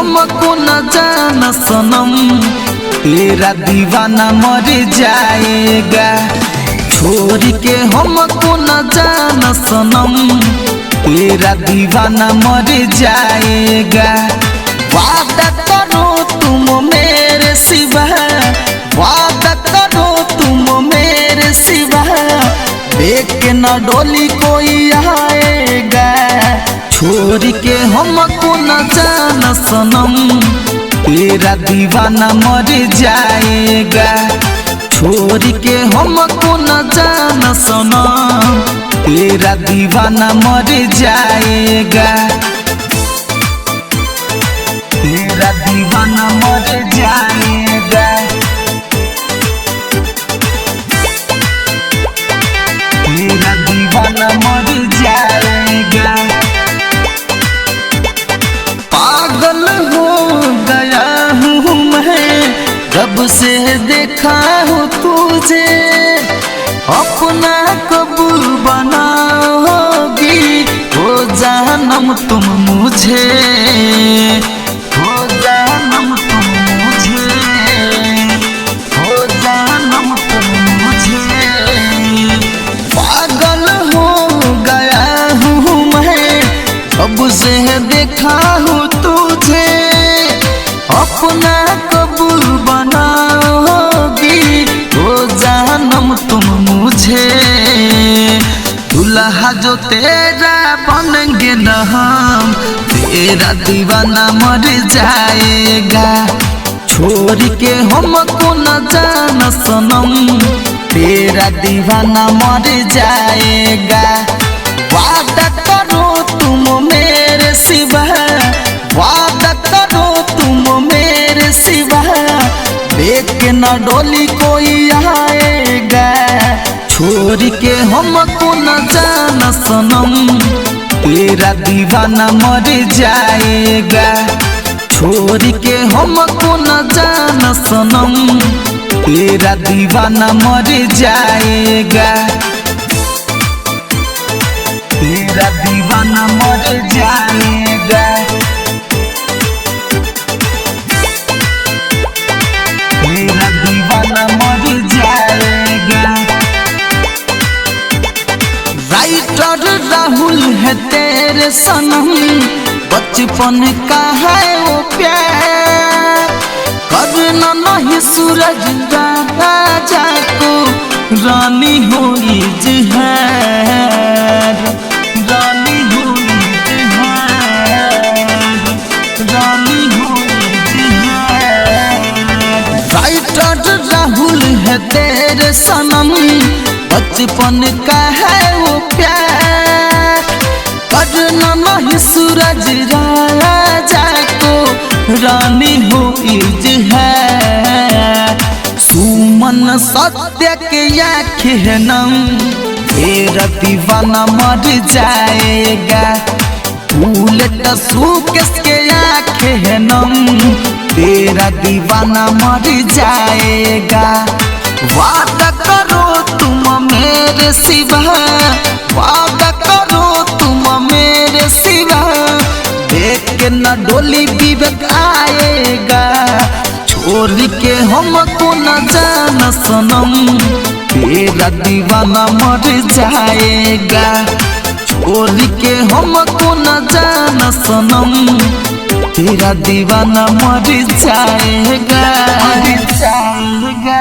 हमको न जाना सनम, तेरा दीवाना मर जाएगा। छोड़ के हमको न जाना सनम, तेरा दीवाना मर जाएगा। वादा करो तुम मेरे सिवा, वादा करो तुम मेरे सिवा, देख के न डोली कोई आएगा। छोड़ के हमको न जाना सनम, तेरा दीवाना मर जाएगा। छोड़ के हमको न जाना सनम, तेरा दीवाना मर जाएगा। तेरा दीवाना मर जाएगा। तेरा दीवाना मर जाएगा। पागल हो गया हूँ मैं, जब से देखा हूँ तुझे, अपना कबूल बनाओगी हो जानम तुम मुझे, हो जानम तुम मुझे, हो जानम तुम मुझे। पागल हो गया हूँ मैं, अब से देखा हूँ तुझे, अपना कबूल बनाओगी हो जानम तुम मुझे। दुल्हा जो तेरा बनेंगे न हम, तेरा दीवाना मर जाएगा। छोड़ के हमको न जाना सनम, तेरा दीवाना मर जाएगा। वादा करो तुम मेरे सिवा, वादा करो तुम मेरे सिवा, देख के न डोली कोई आएगा। छोड़ के हमको न जाना सनम, तेरा दीवाना मर जाएगा। छोड़ के हमको न जाना सनम, तेरा दीवाना मर जाएगा। तेरा दीवाना मर जाएगा। तेरा दीवाना मर जाएगा। राइटर राहुल है तेरे सनम, बचपन का है वो प्यार, करना नहीं सूरज राजा को रानी हो इजहार, रानी हो इजहार, रानी हो इजहार। राइटर राहुल है तेरे सनम, बचपन का है वो प्यार, करना नहीं सूरज राजा को रानी हो इजहार। सुमन सत्य के आँखें नम, तेरा दीवाना मर जाएगा। बुलेट सुकेश के आँखें नम, तेरा दीवाना मर जाएगा। वादा करो तुम मेरे सिवा, वादा करो तुम मेरे सिवा, देख के न डोली विवेक आएगा। छोड़ के हमको न जाना सनम, तेरा दीवाना मर जाएगा। छोड़ के हमको न जाना सनम, तेरा दीवाना मर जाएगा, मर जाएगा।